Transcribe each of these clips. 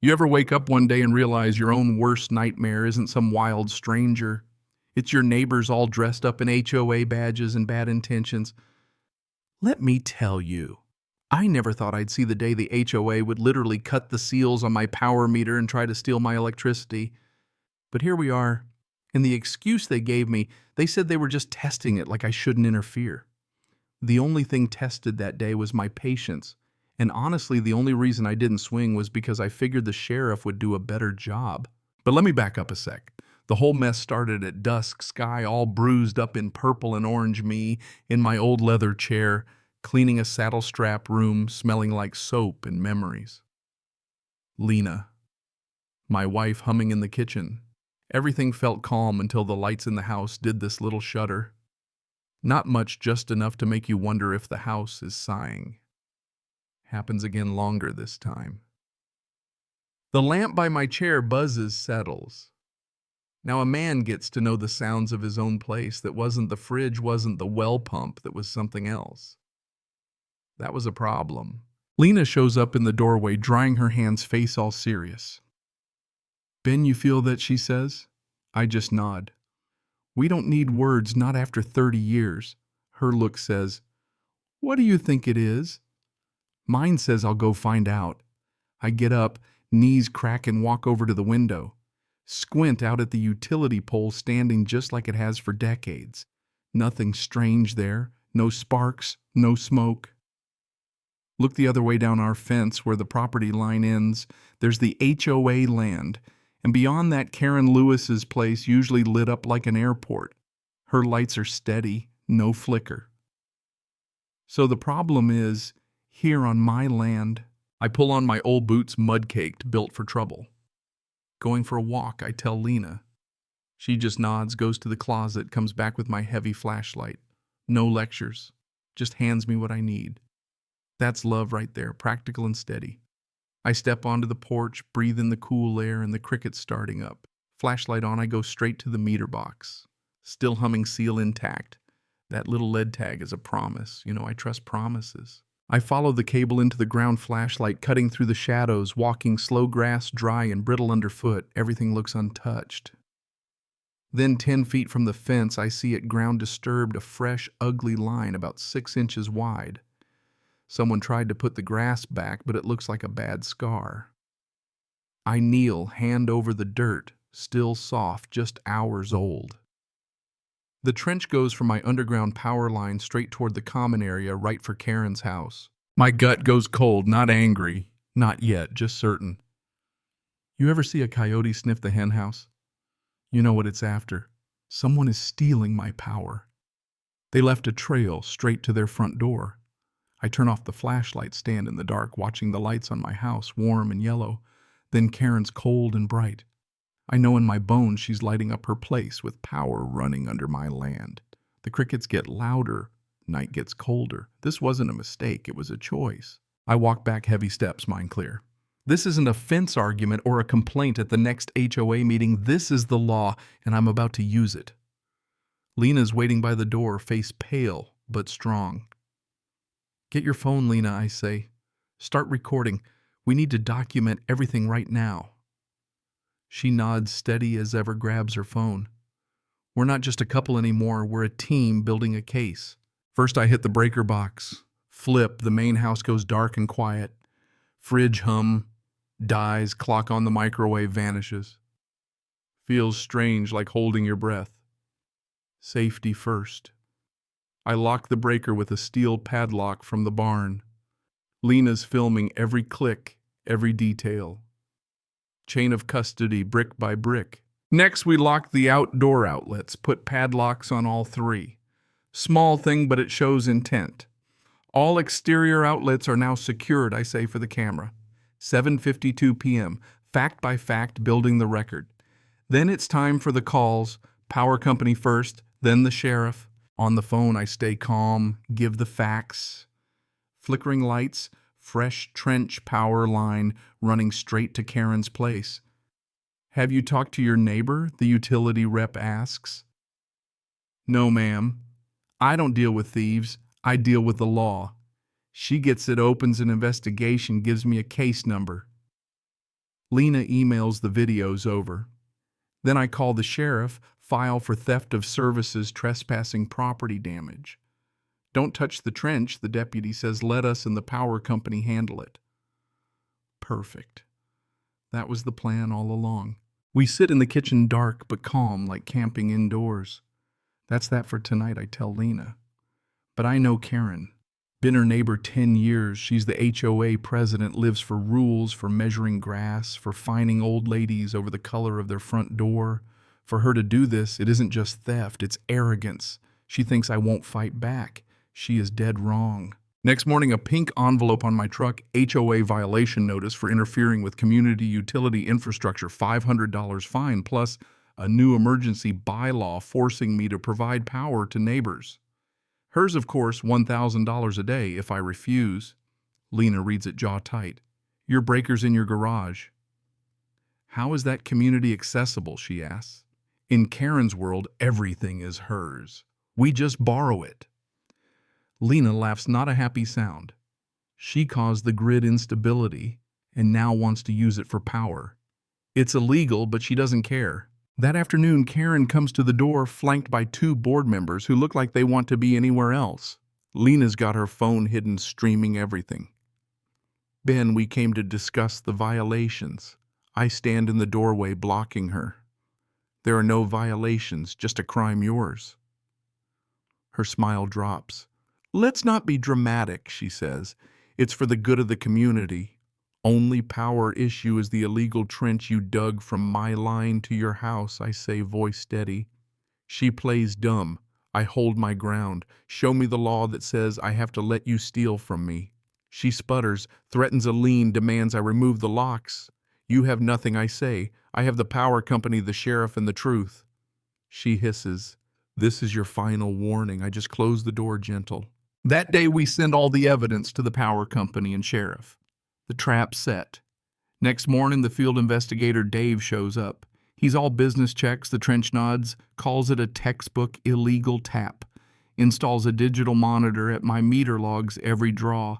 You ever wake up one day and realize your own worst nightmare isn't some wild stranger? It's your neighbors all dressed up in HOA badges and bad intentions. Let me tell you, I never thought I'd see the day the HOA would literally cut the seals on my power meter and try to steal my electricity. But here we are, and the excuse they gave me, they said they were just testing it like I shouldn't interfere. The only thing tested that day was my patience. And honestly, the only reason I didn't swing was because I figured the sheriff would do a better job. But let me back up a sec. The whole mess started at dusk, Sky all bruised up in purple and orange, me in my old leather chair, cleaning a saddle strap room, smelling like soap and memories. Lena, my wife, humming in the kitchen. Everything felt calm until the lights in the house did this little shudder. Not much, just enough to make you wonder if the house is sighing. Happens again longer this time. The lamp by my chair buzzes, settles. Now a man gets to know the sounds of his own place. That wasn't the fridge, wasn't the well pump, that was something else. That was a problem. Lena shows up in the doorway, drying her hands, face all serious. "Ben, you feel that?" she says. I just nod. "We don't need words, not after 30 years. Her look says, "What do you think it is?" Mine says, "I'll go find out." I get up, knees crack, and walk over to the window. Squint out at the utility pole standing just like it has for decades. Nothing strange there, no sparks, no smoke. Look the other way down our fence where the property line ends. There's the HOA land, and beyond that Karen Lewis's place, usually lit up like an airport. Her lights are steady, no flicker. So the problem is, here on my land, I pull on my old boots, mud-caked, built for trouble. Going for a walk, I tell Lena. She just nods, goes to the closet, comes back with my heavy flashlight. No lectures, just hands me what I need. That's love right there, practical and steady. I step onto the porch, breathe in the cool air and the crickets starting up. Flashlight on, I go straight to the meter box. Still humming, seal intact. That little lead tag is a promise. You know, I trust promises. I follow the cable into the ground, flashlight cutting through the shadows, walking slow, grass dry and brittle underfoot. Everything looks untouched. Then 10 feet from the fence, I see it ground disturbed, a fresh, ugly line about 6 inches wide. Someone tried to put the grass back, but it looks like a bad scar. I kneel, hand over the dirt, still soft, just hours old. The trench goes from my underground power line straight toward the common area, right for Karen's house. My gut goes cold, not angry, not yet, just certain. You ever see a coyote sniff the hen house? You know what it's after. Someone is stealing my power. They left a trail straight to their front door. I turn off the flashlight, stand in the dark, watching the lights on my house, warm and yellow, then Karen's cold and bright. I know in my bones she's lighting up her place with power running under my land. The crickets get louder, night gets colder. This wasn't a mistake, it was a choice. I walk back heavy steps, mind clear. This isn't a fence argument or a complaint at the next HOA meeting. This is the law, and I'm about to use it. Lena's waiting by the door, face pale but strong. Get your phone, Lena, I say. Start recording. We need to document everything right now. She nods, steady as ever, grabs her phone. We're not just a couple anymore, we're a team building a case. First I hit the breaker box. Flip, the main house goes dark and quiet. Fridge hum, dies, clock on the microwave vanishes. Feels strange, like holding your breath. Safety first. I lock the breaker with a steel padlock from the barn. Lena's filming every click, every detail. Chain of custody, brick by brick. Next, we lock the outdoor outlets, put padlocks on all 3. Small thing, but it shows intent. All exterior outlets are now secured, I say for the camera. 7:52 p.m., fact by fact, building the record. Then it's time for the calls, power company first, then the sheriff. On the phone, I stay calm, give the facts. Flickering lights, fresh trench power line running straight to Karen's place. Have you talked to your neighbor? The utility rep asks. No, ma'am. I don't deal with thieves. I deal with the law. She gets it, opens an investigation, gives me a case number. Lena emails the videos over. Then I call the sheriff, file for theft of services, trespassing, property damage. Don't touch the trench, the deputy says. Let us and the power company handle it. Perfect. That was the plan all along. We sit in the kitchen dark but calm, like camping indoors. That's that for tonight, I tell Lena. But I know Karen. Been her neighbor 10 years. She's the HOA president, lives for rules, for measuring grass, for fining old ladies over the color of their front door. For her to do this, it isn't just theft, it's arrogance. She thinks I won't fight back. She is dead wrong. Next morning, a pink envelope on my truck, HOA violation notice for interfering with community utility infrastructure, $500 fine, plus a new emergency bylaw forcing me to provide power to neighbors. Hers, of course, $1,000 a day if I refuse. Lena reads it jaw tight. Your breaker's in your garage. How is that community accessible, she asks. In Karen's world, everything is hers. We just borrow it. Lena laughs, not a happy sound. She caused the grid instability and now wants to use it for power. It's illegal, but she doesn't care. That afternoon, Karen comes to the door flanked by 2 board members who look like they want to be anywhere else. Lena's got her phone hidden, streaming everything. Ben, we came to discuss the violations. I stand in the doorway blocking her. There are no violations, just a crime yours. Her smile drops. Let's not be dramatic, she says. It's for the good of the community. Only power issue is the illegal trench you dug from my line to your house, I say, voice steady. She plays dumb. I hold my ground. Show me the law that says I have to let you steal from me. She sputters, threatens a lien, demands I remove the locks. You have nothing, I say. I have the power company, the sheriff, and the truth. She hisses. This is your final warning. I just close the door gentle. That day we send all the evidence to the power company and sheriff. The trap's set. Next morning, the field investigator Dave shows up. He's all business checks, the trench nods, calls it a textbook illegal tap, installs a digital monitor at my meter logs every draw.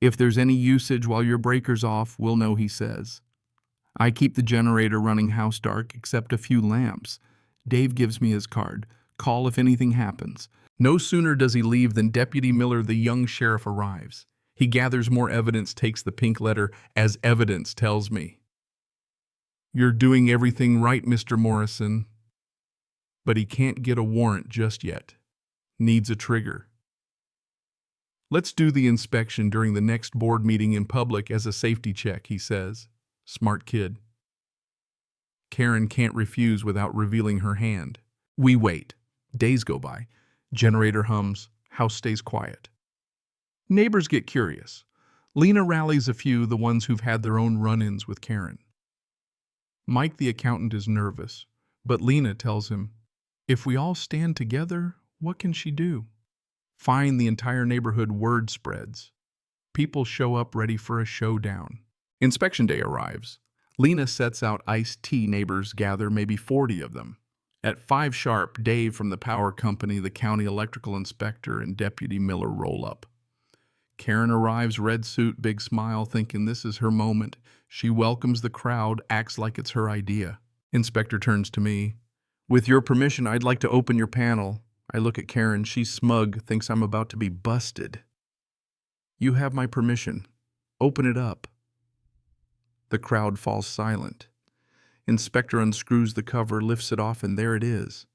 If there's any usage while your breaker's off, we'll know, he says. I keep the generator running house dark except a few lamps. Dave gives me his card. Call if anything happens. No sooner does he leave than Deputy Miller, the young sheriff, arrives. He gathers more evidence, takes the pink letter, as evidence tells me. You're doing everything right, Mr. Morrison. But he can't get a warrant just yet. Needs a trigger. Let's do the inspection during the next board meeting in public as a safety check, he says. Smart kid. Karen can't refuse without revealing her hand. We wait. Days go by. Generator hums. House stays quiet. Neighbors get curious. Lena rallies a few, the ones who've had their own run-ins with Karen. Mike, the accountant, is nervous, but Lena tells him, if we all stand together, what can she do? Fine, the entire neighborhood word spreads. People show up ready for a showdown. Inspection day arrives. Lena sets out iced tea. Neighbors gather, maybe 40 of them. At 5 sharp, Dave from the power company, the county electrical inspector, and Deputy Miller roll up. Karen arrives, red suit, big smile, thinking this is her moment. She welcomes the crowd, acts like it's her idea. Inspector turns to me. With your permission, I'd like to open your panel. I look at Karen. She's smug, thinks I'm about to be busted. You have my permission. Open it up. The crowd falls silent. Inspector unscrews the cover, lifts it off, and there it is.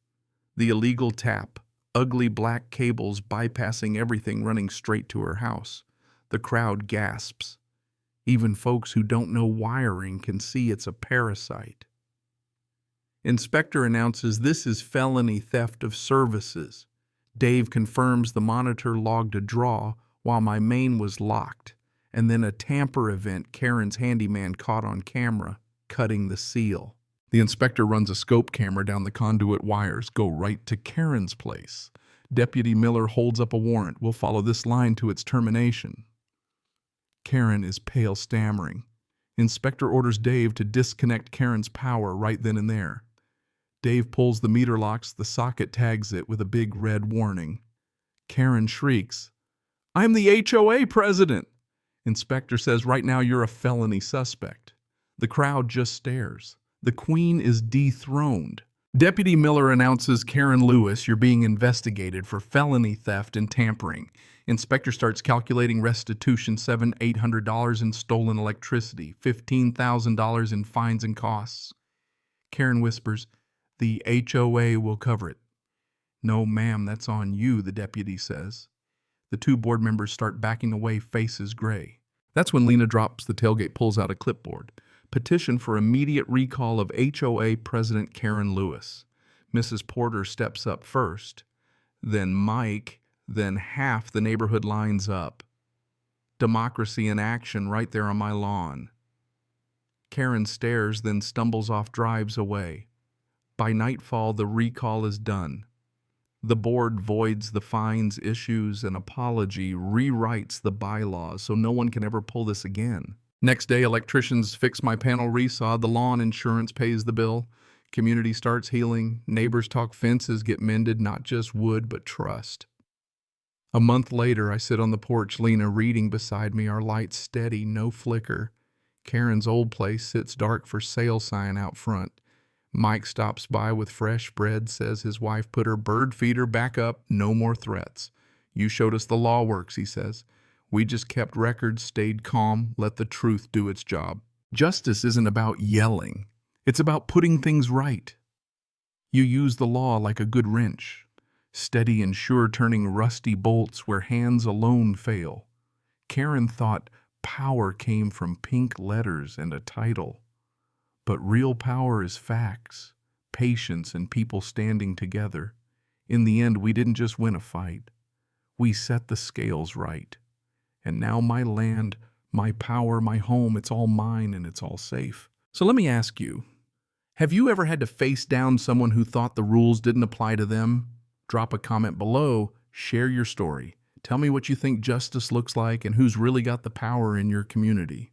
The illegal tap, ugly black cables bypassing everything running straight to her house. The crowd gasps. Even folks who don't know wiring can see it's a parasite. Inspector announces this is felony theft of services. Dave confirms the monitor logged a draw while my main was locked, and then a tamper event Karen's handyman caught on camera, cutting the seal. The inspector runs a scope camera down the conduit wires, go right to Karen's place. Deputy Miller holds up a warrant. We'll follow this line to its termination. Karen is pale, stammering. Inspector orders Dave to disconnect Karen's power right then and there. Dave pulls the meter locks, the socket tags it with a big red warning. Karen shrieks, I'm the HOA president! Inspector says, right now you're a felony suspect. The crowd just stares. The queen is dethroned. Deputy Miller announces, Karen Lewis, you're being investigated for felony theft and tampering. Inspector starts calculating restitution, $800 in stolen electricity, $15,000 in fines and costs. Karen whispers, the HOA will cover it. No, ma'am, that's on you, the deputy says. The two board members start backing away, faces gray. That's when Lena drops the tailgate, pulls out a clipboard. Petition for immediate recall of HOA President Karen Lewis. Mrs. Porter steps up first, then Mike, then half the neighborhood lines up. Democracy in action right there on my lawn. Karen stares, then stumbles off, drives away. By nightfall, the recall is done. The board voids the fines, issues an apology, rewrites the bylaws so no one can ever pull this again. Next day, electricians fix my panel resaw, the lawn insurance pays the bill. Community starts healing, neighbors talk, fences get mended, not just wood, but trust. A month later, I sit on the porch, Lena reading beside me, our lights steady, no flicker. Karen's old place sits dark, for sale sign out front. Mike stops by with fresh bread, says his wife put her bird feeder back up, no more threats. You showed us the law works, he says. We just kept records, stayed calm, let the truth do its job. Justice isn't about yelling. It's about putting things right. You use the law like a good wrench, steady and sure, turning rusty bolts where hands alone fail. Karen thought power came from pink letters and a title. But real power is facts, patience, and people standing together. In the end, we didn't just win a fight. We set the scales right. And now my land, my power, my home, it's all mine and it's all safe. So let me ask you, have you ever had to face down someone who thought the rules didn't apply to them? Drop a comment below, share your story. Tell me what you think justice looks like and who's really got the power in your community.